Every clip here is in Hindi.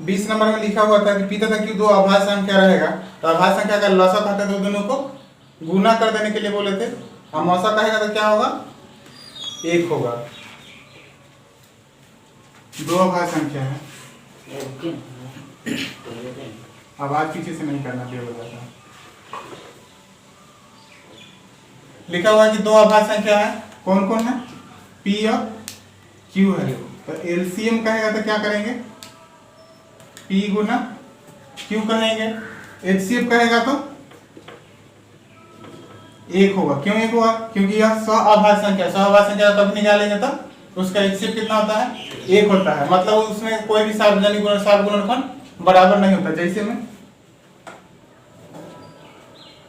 20 नंबर में लिखा हुआ था कि पी तथा क्यू दो अभाज्य संख्या रहेगा, तो अभाज्य संख्या का लसाअ खाता तो दोनों को गुना कर देने के लिए बोले थे। और मौसा कहेगा तो क्या होगा, 1 होगा। दो अभाज्य संख्या है, आवाज पीछे से नहीं करना चाहिए बताता। लिखा हुआ है कि दो अभाज्य संख्या है, कौन कौन है, पी और क्यू है। तो एलसीएम कहेगा तो क्या करेंगे, पी गुना क्यू कहेंगे। एचसीएफ कहेगा तो 1 होगा। क्यों 1 होगा, क्योंकि यह सअभाज्य संख्या, सअभाज्य संख्या कभी निकालेंगे तो उसका एचसीएफ कितना होता है, 1 होता है। मतलब उसमें कोई भी सार्वजनिक गुणनखंड बराबर नहीं होता। जैसे में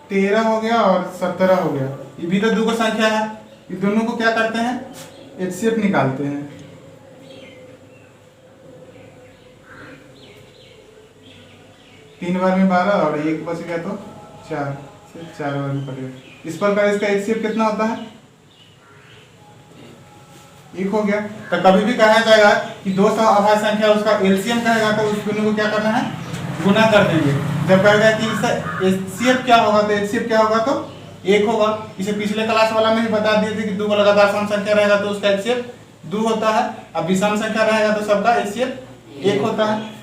13 हो गया और 17 हो गया, ये भी तो दो संख्या है, ये दोनों को क्या करते हैं, एचसीएफ निकालते हैं। तीन बार में 12 और 1 बच गया तो 4 से 4 बार में पड़ेगा। इस प्रकार इसका एचसीएफ कितना होता है, 1 हो गया। तो कभी भी कहा जाएगा कि दो अभाज्य संख्या उसका एलसीएम कहेगा तो उस दोनों को क्या करना है, गुना कर देंगे। जब कहेगा कि इसका एचसीएफ क्या होगा, तो एचसीएफ क्या होगा, तो 1 होगा। इसे पिछले क्लास वाला में ही बता दिए थे कि दो लगातार सम संख्या रहेगा तो उसका एचसीएफ 2 होता है, अब विषम संख्या रहेगा तो सबका एचसीएफ 1 होता है।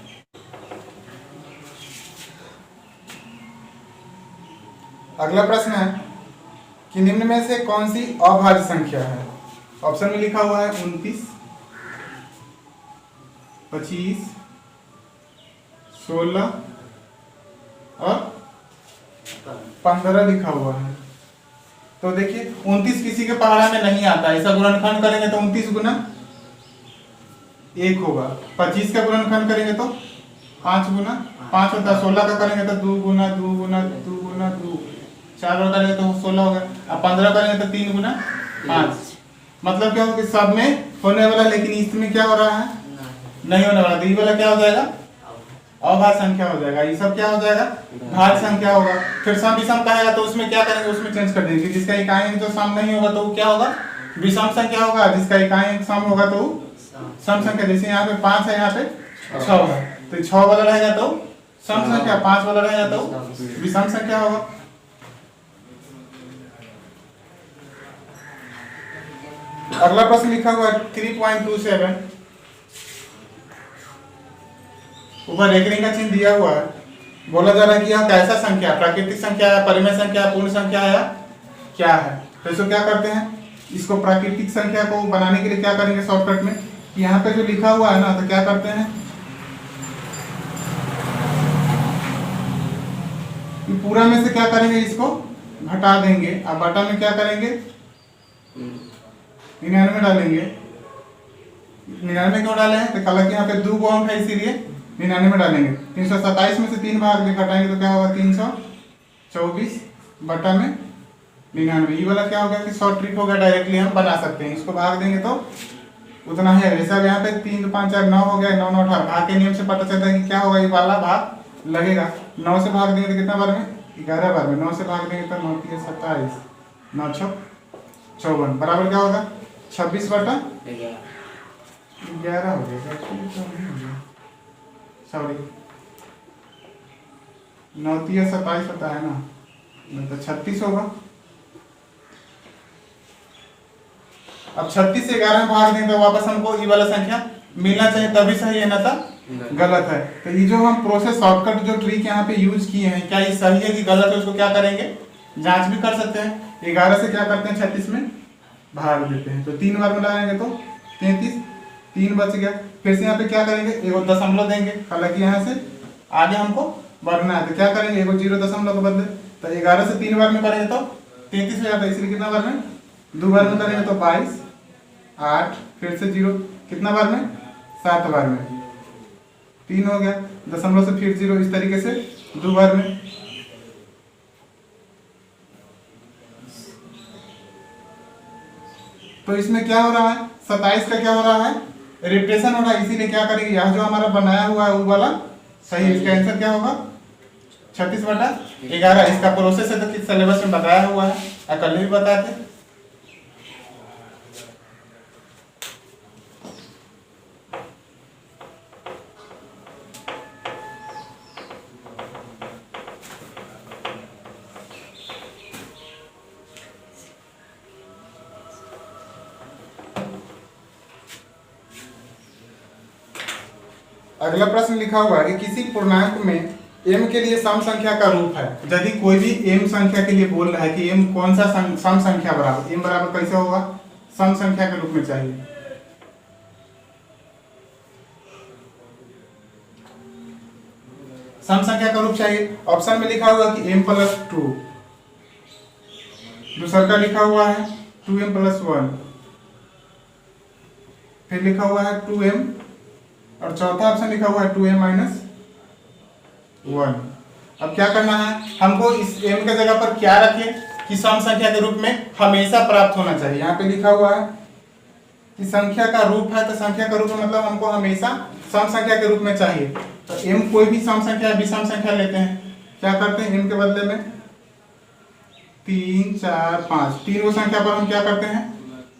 अगला प्रश्न है कि निम्न में से कौन सी अभाज्य संख्या है। ऑप्शन में लिखा हुआ है 29, 25, 16 और 15 लिखा हुआ है। तो देखिए 29 किसी के पहाड़ा में नहीं आता, ऐसा गुणनखंड करेंगे तो 29 गुना 1 होगा। 25 का गुणनखंड करेंगे तो 5 गुना 5 होता है। 16 का करेंगे तो 2 गुना 2 गुना 2 गुना 2, 4 और करेंगे तो 16 होगा। अब 15 करेंगे तो 3 गुना 5। मतलब क्या होगा कि सब में होने वाला, लेकिन इसमें क्या हो रहा है, नहीं होने वाला। तो ये वाला क्या हो जाएगा, अभाज्य संख्या हो जाएगा। ये सब क्या हो जाएगा, भाज्य संख्या होगा। फिर सम विषम कहेगा तो उसमें क्या करेंगे, उसमें चेंज कर देंगे। जिसका इकाई अंक जो सम नहीं होगा तो वो क्या होगा, विषम संख्या होगा। जिसका इकाई अंक सम होगा तो सम संख्या। जैसे यहाँ पे 5 है, यहाँ पे 6 है, तो 6 वाला रहेगा तो सम संख्या, 5 वाला रहेगा तो विषम संख्या होगा। अगला प्रश्न लिखा हुआ है 3.27, ऊपर रेखनी का चिन्ह दिया हुआ है। बोला जा रहा है कि यह कैसा संख्या, प्राकृतिक संख्या है, परिमेय संख्या, पूर्ण संख्या है, क्या है। तो इसको क्या करते हैं, इसको प्राकृतिक संख्या को बनाने के लिए क्या करेंगे शॉर्टकट में, यहाँ पे जो लिखा हुआ है ना, तो क्या करते हैं, पूरा में से क्या करेंगे, इसको घटा देंगे। अब बटा में क्या करेंगे, 99 डालेंगे। 99 क्यों डाले हैं, तो कल यहाँ पे 2 को अंक है इसीलिए 99 डालेंगे। 327 में से 3 भाग में घटाएंगे तो क्या होगा, 324 बटा में 99। ये वाला क्या होगा कि शॉर्ट ट्रिक होगा, डायरेक्टली हम बना सकते हैं। इसको भाग देंगे तो उतना है। जैसे अब यहाँ पे 3 5 4 9 हो गया, 9 9 18। भाग के नियम से पता चलता है कि क्या होगा, ये वाला भाग लगेगा। 9 से भाग देंगे तो कितना बार में, 11 बार में। 9 से भाग देंगे तो 9 3 27, 9 6 54 बराबर क्या होगा, 26 बटा 11 हो गया। सॉरी, 9 3 27 होता है ना, तो 36 होगा। अब 36 से 11 में भाग दें तो वापस हमको ये वाला संख्या मिलना चाहिए, तभी सही है, ना तो गलत है। तो ये जो हम प्रोसेस शॉर्टकट जो ट्रिक यहाँ पे यूज किए हैं, क्या ये सही है कि गलत है, उसको क्या करेंगे, जांच भी कर सकते हैं। 11 से क्या करते हैं, 36 में भाग देते हैं। तो 3 बार में लगाएंगे तो 33, 3 बच गया। फिर से यहाँ पे क्या करेंगे, एगो दशमलव देंगे। हालांकि यहाँ से आगे हमको बढ़ना है, तो क्या करेंगे, एगो 0 दशमलव को बदले। तो 11 से 3 बार में करेंगे तो 33 हो जाता है, इसलिए कितना बार में, 2 बार में करेंगे तो 22, 8, फिर से 0, कितना बार में, 7 बार में, 3 हो गया। दशमलव से फिर 0, इस तरीके से 2 बार में। तो इसमें क्या हो रहा है, 27 का क्या हो रहा है, रिप्रेशन हो रहा है। इसीलिए क्या करेंगे, यहाँ जो हमारा बनाया हुआ है वो वाला सही है। इसका आंसर क्या होगा, 36 बटा 11। इसका प्रोसेस है तो किस सिलेबस में बताया हुआ है, कल भी बताए थे। अगला प्रश्न लिखा हुआ है कि किसी पूर्णांक में m के लिए सम संख्या का रूप है। यदि कोई भी m संख्या के लिए बोल रहा है कि m कौन सा सम संख्या बराबर, m बराबर कैसे होगा, सम संख्या के रूप में चाहिए। सम संख्या का रूप चाहिए। ऑप्शन में लिखा हुआ कि m+2, दूसरा का लिखा हुआ है 2m+1, फिर लिखा हुआ है 2m, और चौथा ऑप्शन लिखा हुआ है 2m-1। अब क्या करना है हमको, इस m के जगह पर क्या रखें कि सम संख्या के रूप में हमेशा प्राप्त होना चाहिए। यहाँ पे लिखा हुआ है कि संख्या का रूप है, तो संख्या का रूप में मतलब हमको हमेशा सम संख्या के रूप में चाहिए। तो m कोई भी सम संख्या विषम संख्या लेते हैं, क्या करते हैं m के बदले में 3, 4, 5, तीन वो संख्या पर हम क्या करते हैं,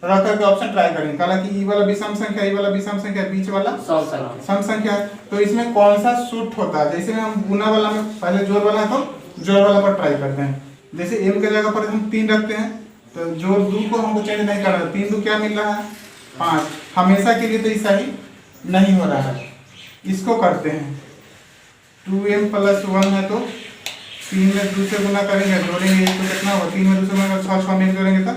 रख करके ऑप्शन ट्राई करेंगे। कहा कि ई वाला विषम संख्या, ई वाला विषम संख्या, बीच वाला सम संख्या। तो इसमें कौन सा सूट होता है, जैसे में हम गुना वाला में पहले जोड़ वाला है तो जोड़ वाला पर ट्राई करते हैं। जैसे m के जगह पर हम 3 रखते हैं, तो जोड़ 2 को हमको चेंज नहीं करना, 3 2 क्या मिल रहा है 5, हमेशा के लिए तो ऐसा ही नहीं हो रहा है। इसको करते हैं 2m+1 है तो 3 में 2 से गुना करेंगे, जोड़ेंगे तो कितना होगा, 3 में 2 से गुना 6 में जोड़ेंगे तो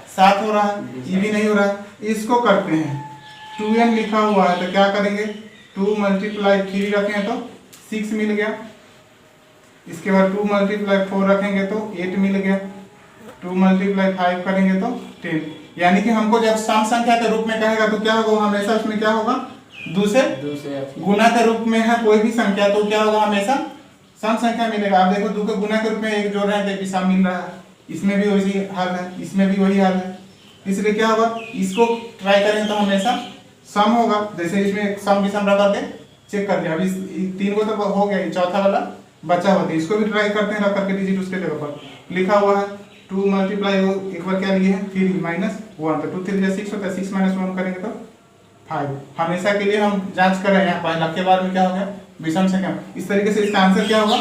7 हो रहा है, ये भी नहीं हो रहा है। इसको करते हैं 2m लिखा हुआ है तो क्या करेंगे 2 × 3 रखें तो 6 मिल गया। इसके बाद 2 × 4 रखेंगे तो 8 मिल गया। 2 × 5 करेंगे तो 10। यानी कि हमको जब सम संख्या के रूप में कहेगा तो क्या होगा, हमेशा उसमें क्या होगा, 2 से गुना के रूप में है कोई भी संख्या तो क्या होगा, हमेशा सम संख्या मिलेगा। आप देखो 2 के गुना के रूप में 1 जोड़ रहे हैं तो विषम मिल रहा है, इसमें भी वही हाल है, इसमें भी वही हाल है। इसलिए क्या होगा, इसको ट्राई करेंगे तो हमेशा सम होगा। जैसे इसमें सम विषम रख करके चेक कर दिया, अभी 3 को तो हो गया, चौथा वाला बचा हुआ था, इसको भी ट्राई करते हैं रख करके डिजिट उसके जगह पर लिखा हुआ है 2 × एक बार क्या लिए हैं 3 -1, तो 2 3 6 होता है, 6 - 1 करेंगे तो 5। हमेशा के लिए हम जांच कर रहे हैं, पहला के बार में क्या हो गया विषम संख्या। इस तरीके से इसका आंसर क्या होगा,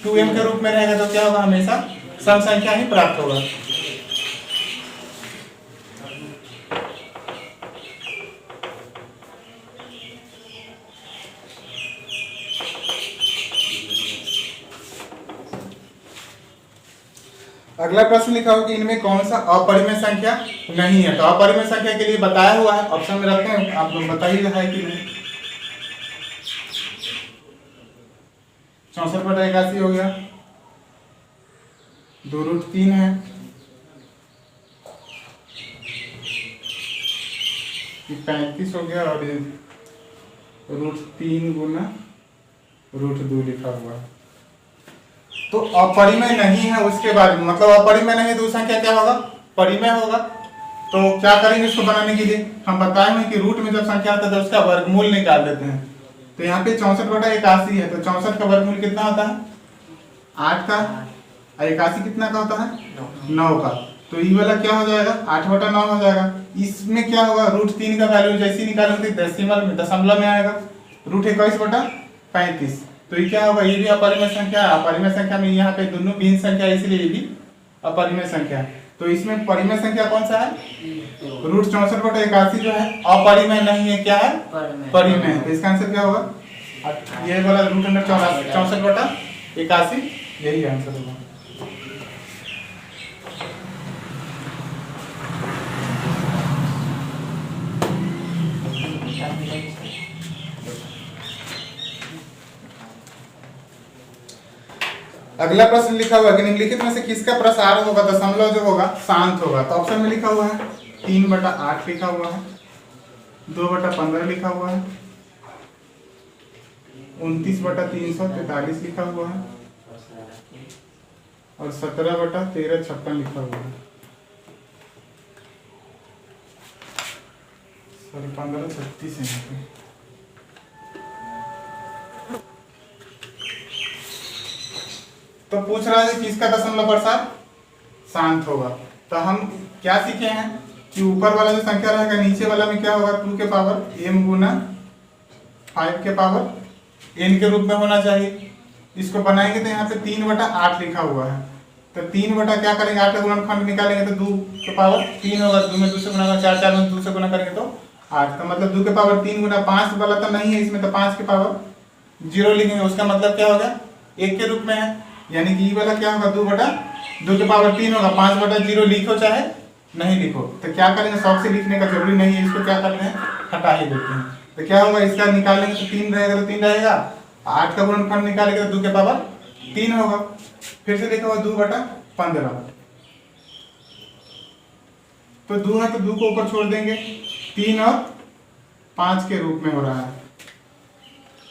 2m के रूप में रहेगा तो क्या होगा, हमेशा सम संख्या ही प्राप्त होगा। अगला प्रश्न लिखा हो कि इनमें कौन सा अपरिमेय संख्या नहीं है। तो अपरिमेय संख्या के लिए बताया हुआ है, ऑप्शन में रखते हैं, आप लोग बताइए है कि नहीं। 64/81 हो गया, 2√3 है, 35 हो गया, और √3 गुना √2 लिखा हुआ है। तो अपरिमेय नहीं है उसके बारे में, मतलब अपरिमेय नहीं है तो संख्या क्या होगा, परिमेय होगा। तो क्या करेंगे इसको बनाने के लिए, हम बताए हैं कि रूट में जब संख्या आता है तो उसका वर्गमूल निकाल देते हैं। तो यहाँ पे 64/81 है, तो 64 का वर्गमूल कितना होता है 8 का, और 81 कितना का होता है 9 का। तो ये वाला क्या हो जाएगा 8/9 हो जाएगा। इसमें क्या होगा, √3 का वैल्यू जैसे निकालेंगे डेसिमल में, दशमलव में आएगा, √21/35। तो ये क्या होगा, ये भी अपरिमेय संख्या है। अपरिमेय संख्या में यहाँ पे दोनों भिन्न संख्या है, इसलिए ये भी अपरिमेय संख्या है। तो इसमें परिमेय संख्या कौन सा है, √64/81 जो है अपरिमेय नहीं है, क्या है परिमेय है। तो इसका आंसर क्या होगा, ये वाला √64/81 यही आंसर होगा। अगला प्रश्न लिखा हुआ है कि निम्नलिखित में से किसका प्रसार होगा, दशमलव जो होगा शांत होगा। तो ऑप्शन में लिखा हुआ है 3/8 लिखा हुआ है, 2/15 लिखा हुआ है, 29/343 लिखा हुआ है, और 17/1356 लिखा हुआ है। सॉरी 1536 है। तो पूछ रहा है किसका दशमलव प्रसार शांत होगा। तो हम क्या सीखे हैं कि ऊपर वाला जो संख्या रहेगा नीचे वाला में क्या होगा 2 के पावर m गुना 5 के पावर n के रूप में होना चाहिए। इसको बनाएंगे तो यहाँ पे 3/8 लिखा हुआ है, तो 3 बटा क्या करेंगे 8 का गुणनखंड निकालेंगे तो 2 के पावर 3 होगा, 2 में 2 से गुना 4, 4 में 2 से गुना करेंगे तो 8, तो मतलब 2 के पावर 3 गुना 5 वाला तो नहीं है इसमें, तो 5 के पावर 0 लिखेंगे। उसका मतलब क्या होगा, 1 के रूप में है, यानी कि ये वाला क्या होगा 2 के पावर 3 होगा। 5/0 लिखो चाहे नहीं लिखो, तो क्या करेंगे, शौक से लिखने का जरूरी नहीं है, इसको क्या करते हैं, हटा ही देते हैं। तो क्या होगा, इसका निकालेंगे तो 3 रहेगा, तो 3 रहेगा। 8 का गुणनखंड निकालेंगे तो 2 के पावर 3 होगा। फिर से लिखा हुआ 2/15, तो 2 है तो 2 को ऊपर छोड़ देंगे, 3 और 5 के रूप में हो रहा है।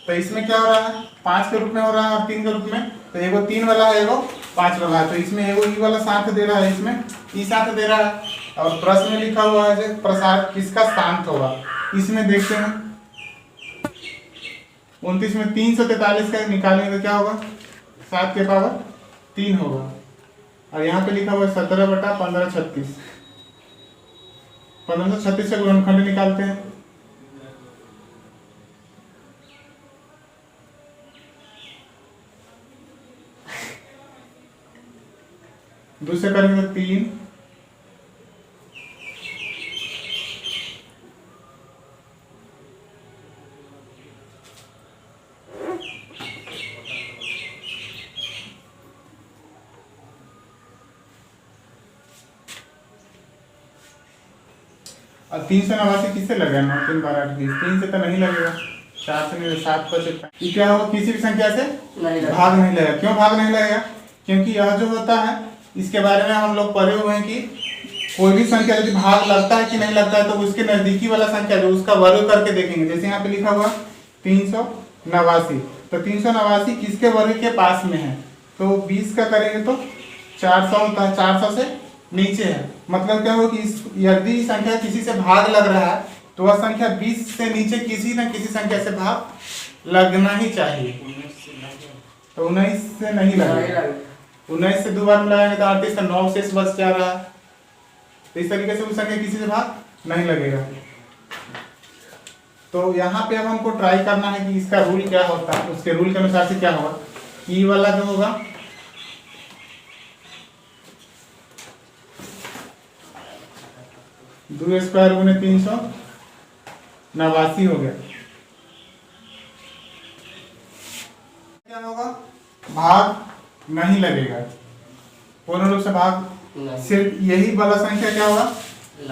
तो इसमें क्या हो रहा है, 5 के रूप में हो रहा है और 3 के रूप में। तो एगो 3 वाला है, एगो 5 वाला है, तो इसमें एगो ई वाला साथ दे रहा है, इसमें ई साथ दे रहा है। और प्रश्न में लिखा हुआ है जो प्रसार किसका शांत होगा, इसमें देखते हैं 29 में 343 का निकालेंगे तो क्या होगा, 7 के पावर 3 होगा। और यहाँ पे लिखा हुआ है 17/1536, 1536 का गुणनखंड निकालते हैं। दूसरे करेंगे तो 3, और 389 किससे लगेगा, 9 3 12 8 20, 3 से तो नहीं लगेगा, 4 से नहीं, 7 बचे। ये क्या होगा, किसी भी संख्या से भाग नहीं लगेगा। क्यों भाग नहीं लगेगा, क्योंकि यह जो होता है इसके बारे में हम लोग पढ़े हुए हैं कि कोई भी संख्या यदि भाग लगता है कि नहीं लगता है, तो उसके नजदीकी वाला संख्या जो उसका वर्ग करके देखेंगे। जैसे यहाँ पे लिखा हुआ 389, तो 389 किसके वर्ग के पास में है, तो 20 का करेंगे तो 400 होता है, 400 से नीचे है। मतलब क्या हो कि यदि संख्या किसी से भाग लग रहा है तो वह संख्या 20 से नीचे किसी न किसी संख्या से भाग लगना ही चाहिए। तो 19 से नहीं लगेगा, 19 से 2 बार मिलाएंगे तो 38 का 9 शेष बच जा रहा है। तो इस तरीके से उस संख्या किसी से भाग नहीं लगेगा। तो यहाँ पे अब हमको ट्राई करना है कि इसका रूल क्या होता है, उसके रूल के अनुसार से क्या होगा। ई वाला जो होगा 2 स्क्वायर गुने 389 हो गया। क्या होगा, भाग नहीं लगेगा, पूर्ण रूप से भाग, सिर्फ यही वाला संख्या क्या होगा,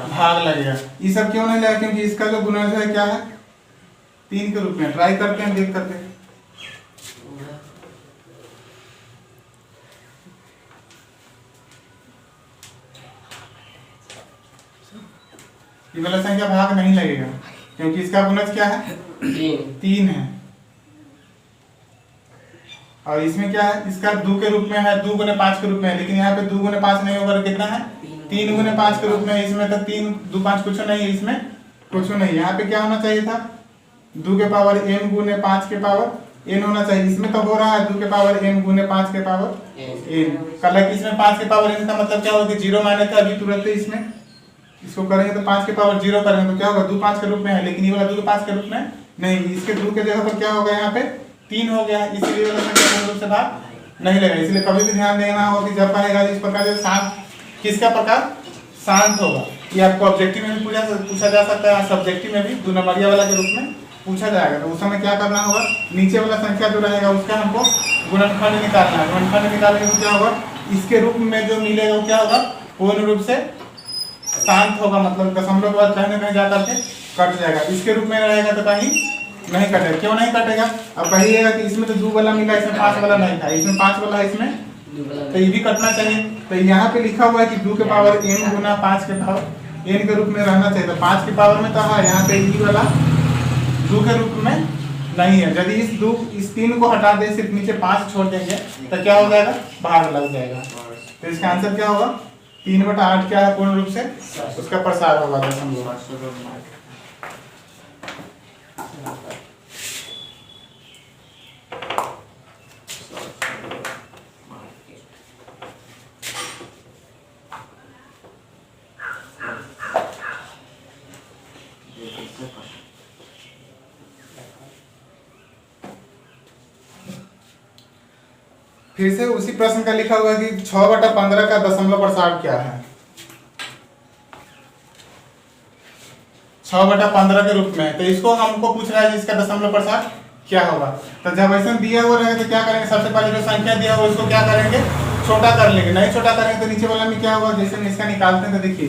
भाग लगेगा। ये सब क्यों नहीं लगेगा, क्योंकि इसका जो गुणज है क्या है, 3 के रूप में। ट्राई करते हैं देख करके। ये वाला संख्या भाग नहीं लगेगा क्योंकि इसका गुणज क्या है, 3 है। और इसमें क्या है, इसका 2 के रूप में है, 2 गुने 5 के रूप में है, लेकिन यहाँ पे 2 गुने 5 नहीं होगा, कितना है, 3 गुने 5 के रूप में। इसमें तो 3 2 5 कुछ नहीं है, इसमें कुछ नहीं। यहाँ पे क्या होना चाहिए था, 2 के पावर m गुने 5 के पावर n होना चाहिए। इसमें तो हो रहा है 2 के पावर m गुने 5 के पावर n। कल इसमें 5 के पावर n का मतलब क्या होगा, 0 माने थे अभी तुरंत इसमें, इसको करेंगे तो 5 के पावर 0 करेंगे तो क्या होगा, 2 5 के रूप में है, लेकिन ये वाला 2 के 5 के रूप में नहीं। इसके 2 के जगह पर क्या होगा, यहाँ पे 3 हो गया, इसलिए वाला संख्या पूर्ण रूप से भाग नहीं लगेगा। इसलिए कभी भी ध्यान देना होगा कि जब कहेगा इस प्रकार से शांत, किसका प्रकार शांत होगा। ये आपको ऑब्जेक्टिव में भी पूछा जा सकता है, सब्जेक्टिव में भी 2 नंबरिया वाला के रूप में पूछा जाएगा। तो उस समय क्या करना होगा, नीचे वाला संख्या जो रहेगा उसका हमको गुणनखंड निकालना है। गुणनखंड निकालेंगे तो क्या होगा, इसके रूप में जो मिलेगा वो क्या होगा, पूर्ण रूप से शांत होगा, मतलब दशमलव के बाद कहीं ना कहीं जाकर के कट जाएगा। इसके रूप में रहेगा तो कहीं नहीं कटेगा। क्यों नहीं कटेगा, अब कहिएगा कि इसमें तो 2 वाला मिला, इसमें 5 वाला नहीं था, इसमें 5 वाला है, इसमें तो ये भी कटना चाहिए। तो यहाँ पे लिखा हुआ है कि 2 के पावर n गुना 5 के पावर n के रूप में रहना चाहिए। तो 5 के पावर में तो है, यहाँ पे ई वाला 2 के रूप में नहीं है। यदि इस 3 को हटा दे, सिर्फ नीचे 5 छोड़ देंगे तो क्या हो जाएगा, भाग लग जाएगा। तो इसका आंसर क्या होगा, 3/8 क्या है, पूर्ण रूप से उसका प्रसार होगा दशमलव। फिर से उसी प्रश्न का लिखा हुआ है कि 6/15 का दशमलव प्रसार क्या है। 6/15 के रूप में है। तो इसको हमको पूछ रहा है जिसका दशमलव प्रसार क्या होगा। तो जब ऐसा दिया हुआ रहेगा तो क्या करेंगे, सबसे पहले जो संख्या दिया हुआ उसको क्या करेंगे, छोटा कर लेंगे। नहीं छोटा करेंगे तो नीचे वाला में क्या होगा, जैसे हम इसका निकालते हैं तो देखिए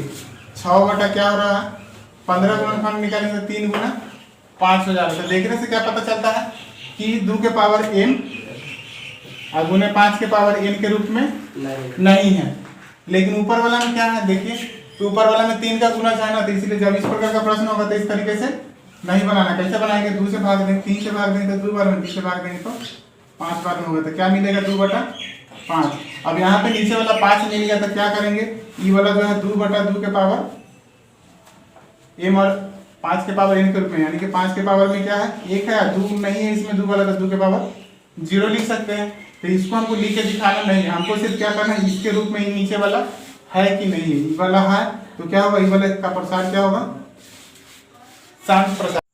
6 क्या हो रहा है, 15 गुणनखंड निकालेंगे तो 3 गुना 5 हो जाएगा। तो देखने से क्या पता चलता है कि 2 के पावर m और गुने 5 के पावर n के रूप में नहीं है। लेकिन ऊपर वाला में क्या है देखिए, तो ऊपर वाला में 3 का गुना है ना, तो इसलिए जब इस प्रकार का प्रश्न होगा तो इस तरीके से नहीं बनाना। कैसे बनाएंगे, 2 से भाग देंगे, 3 से भाग देंगे तो 2 बार में, 3 से भाग देंगे तो 5 बार में होगा। तो क्या मिलेगा, 2/5। अब यहाँ पे नीचे वाला 5 मिल गया तो क्या करेंगे, ये वाला जो है 2/2 के पावर m और 5 के पावर n के रूप में, यानी कि 5 के पावर में क्या है 1 है, 2 नहीं है इसमें, 2 वाला तो 2 के पावर 0 लिख सकते हैं। तो इसको हमको लिख के दिखाना नहीं है, हमको सिर्फ क्या करना है, इसके रूप में ही नीचे वाला है कि नहीं है। ये वाला है तो क्या होगा, ये वाले का प्रसार क्या होगा, शांत प्रसार।